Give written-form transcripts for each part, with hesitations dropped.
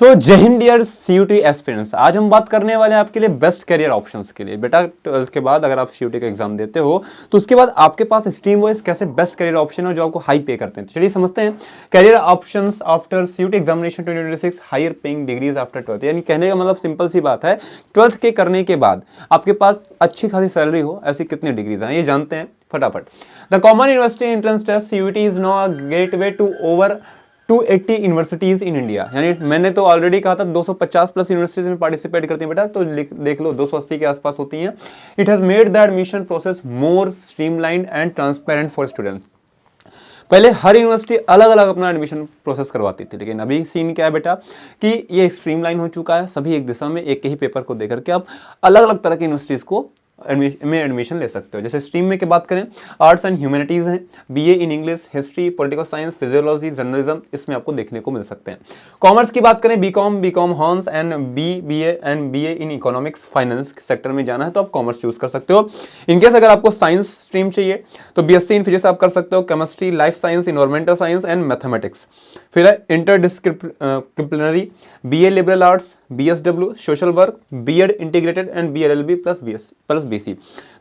सो जय Hind dear CUT aspirants. आज हम बात करने वाले हैं आपके लिए बेस्ट करियर ऑप्शंस के लिए। बेटा इसके बाद अगर आप सीयूटी का एग्जाम देते हो तो उसके बाद आपके पास स्ट्रीम वाइज कैसे बेस्ट करियर ऑप्शन है जो आपको हाई पे करते हैं। तो चलिए समझते हैं career options after CUET examination 2026 higher paying degrees after 12th। यानी कहने का मतलब सिंपल सी बात है, 12th के करने के बाद आपके पास अच्छी खासी सैलरी हो, ऐसी कितनी डिग्रीज हैं ये जानते हैं फटाफट। The common university entrance test CUET is now a gateway to over 280 universities in India. यानी मैंने तो ऑलरेडी कहा था 250 प्लस यूनिवर्सिटीज में पार्टिसिपेट करती हैं बेटा, तो देख लो 280 के आसपास होती हैं। It has made the admission process more streamlined and transparent for students. पहले हर यूनिवर्सिटी अलग अलग अपना एडमिशन प्रोसेस करवाती थी, लेकिन अभी सीन क्या है बेटा कि ये स्ट्रीमलाइन हो चुका है। सभी एक दिशा में एक ही पेपर को देकर के आप अलग अलग तरह की यूनिवर्सिटीज को में एडमिशन ले सकते हो। जैसे स्ट्रीम में की बात करें, आर्ट्स एंड ह्यूमैनिटीज हैं, BA in English, history, political science, physiology, journalism, इसमें आपको देखने को मिल सकते हैं। कॉमर्स की बात करें, बीकॉम हॉर्न्स and BA in economics, finance sector में जाना है तो आप कॉमर्स चूज कर सकते हो। इनकेस अगर आपको साइंस स्ट्रीम चाहिए तो बीएससी इन फिजिक्स आप कर सकते हो, chemistry, life science, environmental science and mathematics. फिर है interdisciplinary, BA liberal arts, BSW social work, BEd integrated and BLLB plus BC.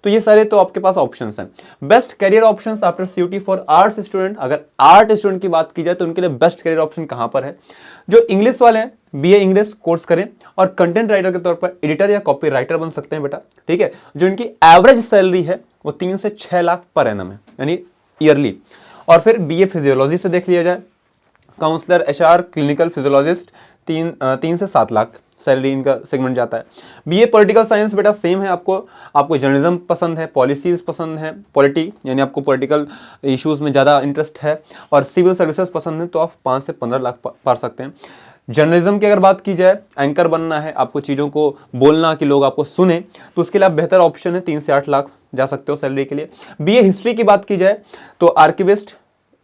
तो ये सारे तो आपके पास ऑप्शंस हैं। Best career options after CUET for arts student. अगर आर्ट स्टूडेंट की बात की जाए तो उनके लिए बेस्ट करियर ऑप्शन कहां पर है? जो इंग्लिश वाले हैं बीए इंग्लिश कोर्स करें और कंटेंट राइटर के तौर पर एडिटर या कॉपी राइटर बन सकते हैं बेटा, ठीक है। जो इनकी एवरेज सैलरी है वो 3 से 6 लाख पर एनम है, यानी ईयरली। और फिर बीए फिजियोलॉजी से देख लिया जाए, काउंसलर, एचआर, क्लिनिकल फिजियोलॉजिस्ट, 3 से 7 लाख सैलरी इनका सेगमेंट जाता है। बीए पॉलिटिकल साइंस बेटा सेम है, आपको जर्नलिज्म पसंद है, पॉलिसीज पसंद है, पॉलिटी यानी आपको पॉलिटिकल इश्यूज में ज़्यादा इंटरेस्ट है, और सिविल सर्विसेज पसंद है तो आप 5 से 15 लाख पा सकते हैं। जर्नलिज्म की अगर बात की जाए, एंकर बनना है, आपको चीज़ों को बोलना कि लोग आपको सुने, तो उसके लिए आप बेहतर ऑप्शन है 3 से 8 लाख जा सकते हो सैलरी के लिए। बीए हिस्ट्री की बात की जाए तो आर्किविस्ट,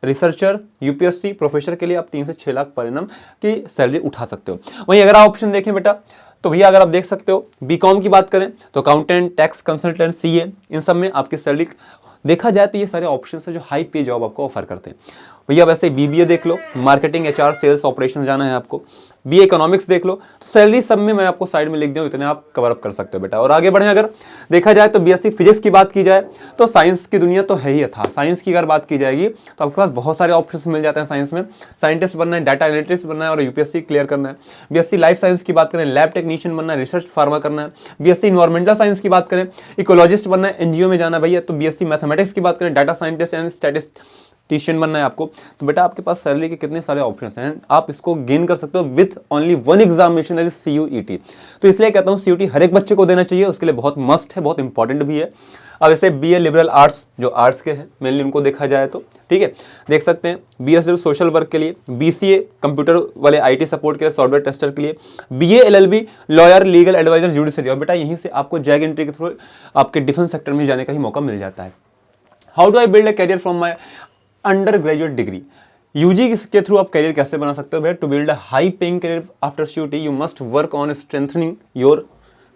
रिसर्चर, यूपीएससी, प्रोफेसर के लिए आप 3 से 6 लाख पर एनम की सैलरी उठा सकते हो। वहीं अगर आप ऑप्शन देखें बेटा तो भैया अगर आप देख सकते हो, बीकॉम की बात करें तो अकाउंटेंट, टैक्स कंसल्टेंट, सीए, इन सब में आपकी सैलरी देखा जाए तो ये सारे ऑप्शन है जो हाई पे जॉब आपको ऑफर करते हैं। भैया वैसे बीबीए देख लो, मार्केटिंग, एचआर, सेल्स, ऑपरेशन जाना है आपको। बीए इकोनॉमिक्स देख लो, तो सैलरी सब में मैं आपको साइड में लिख दूं, इतने आप कवर अप कर सकते हो बेटा। और आगे बढ़े, अगर देखा जाए तो बीएससी फिजिक्स की बात की जाए तो साइंस की दुनिया तो है ही था। साइंस की अगर बात की जाएगी तो आपके पास बहुत सारे ऑप्शन मिल जाते हैं साइंस में। साइंटिस्ट बनना है, डाटा एनालिटिक्स बनना है और यूपीएससी क्लियर करना है। बीएससी लाइफ साइंस की बात करें, लैब टेक्नीशियन बनना है, रिसर्च फार्मा करना है। बीएससी इन्वायरमेंटल साइंस की बात करें, इकोलॉजिस्ट बनना है, एनजीओ में जाना है भैया। तो बीएससी मैथमेटिक्स की बात करें, डाटा साइंटिस्ट एंड स्टैटिस्टिशियन बनना है आपको। तो बेटा आपके पास सैलरी के कितने सारे ऑप्शंस हैं, आप इसको गेन कर सकते हो with only one examination that is CUET. तो इसलिए कहता हूं सीयूटी हर एक बच्चे को देना चाहिए, उसके लिए बहुत मस्ट है, बहुत इंपॉर्टेंट भी है। अब ऐसे बीए लिबरल आर्ट्स जो आर्ट्स के हैं मेनली उनको देखा जाए तो ठीक है, देख सकते हैं। बीएसडब्ल्यू सोशल वर्क के लिए, बीसीए कंप्यूटर वाले आईटी सपोर्ट के लिए, सॉफ्टवेयर टेस्टर के लिए, BA LLB lawyer, legal advisor, judiciary. और बेटा यहीं से आपको जैग एंट्री के थ्रू आपके डिफेंस सेक्टर में जाने का ही मौका मिल जाता है। How do I build a career from my undergraduate degree? UG के थ्रू आप करियर कैसे बना सकते हो भैया? To build a high paying career after CUT you must work on strengthening your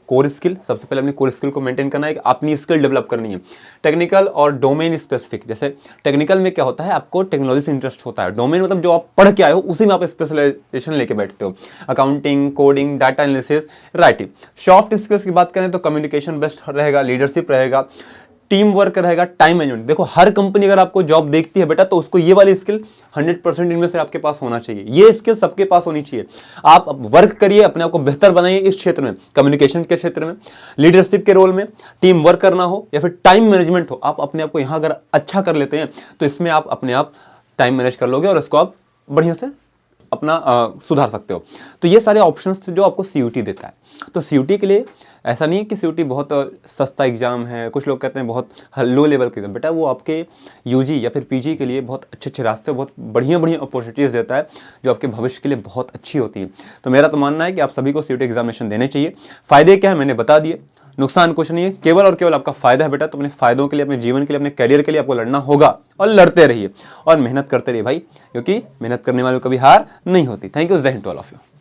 core skill. सबसे पहले अपनी कोर स्किल को मेंटेन करना है, अपनी स्किल डेवलप करनी है। टेक्निकल और डोमेन स्पेसिफिक, जैसे टेक्निकल में क्या होता है, आपको टेक्नोलॉजी से इंटरेस्ट होता है। डोमेन मतलब जो आप पढ़ के आए हो उसी में आप स्पेशलाइजेशन लेके बैठते हो। Accounting, coding, data analysis, writing. Soft skills की बात करें तो कम्युनिकेशन बेस्ट रहेगा, लीडरशिप रहेगा, टीम वर्क रहेगा, टाइम मैनेजमेंट। देखो हर कंपनी अगर आपको जॉब देखती है बेटा तो उसको ये वाली स्किल 100% इनमें से आपके पास होना चाहिए। ये स्किल सबके पास होनी चाहिए। आप वर्क करिए, अपने आप को बेहतर बनाइए इस क्षेत्र में, कम्युनिकेशन के क्षेत्र में, लीडरशिप के रोल में, टीम वर्क करना हो या फिर टाइम मैनेजमेंट हो। आप अपने आप को यहाँ अगर अच्छा कर लेते हैं तो इसमें आप अपने आप टाइम मैनेज कर लोगे और इसको आप बढ़िया से अपना सुधार सकते हो। तो ये सारे ऑप्शंस जो आपको सीयूटी देता है। तो सीयूटी के लिए ऐसा नहीं है कि सीयूटी बहुत सस्ता एग्जाम है, कुछ लोग कहते हैं बहुत लो लेवल के एग्जाम। बेटा वो आपके यूजी या फिर पीजी के लिए बहुत अच्छे अच्छे रास्ते, बहुत बढ़िया बढ़िया अपॉर्चुनिटीज़ देता है जो आपके भविष्य के लिए बहुत अच्छी होती है। तो मेरा तो मानना है कि आप सभी को सीयूटी एग्जामिनेशन देने चाहिए। फ़ायदे क्या है मैंने बता दिए, नुकसान कुछ नहीं है, केवल और केवल आपका फायदा है बेटा। तो अपने फायदों के लिए, अपने जीवन के लिए, अपने करियर के लिए आपको लड़ना होगा और लड़ते रहिए और मेहनत करते रहिए भाई, क्योंकि मेहनत करने वालों को कभी हार नहीं होती। Thank you, Jai Hind to all of you.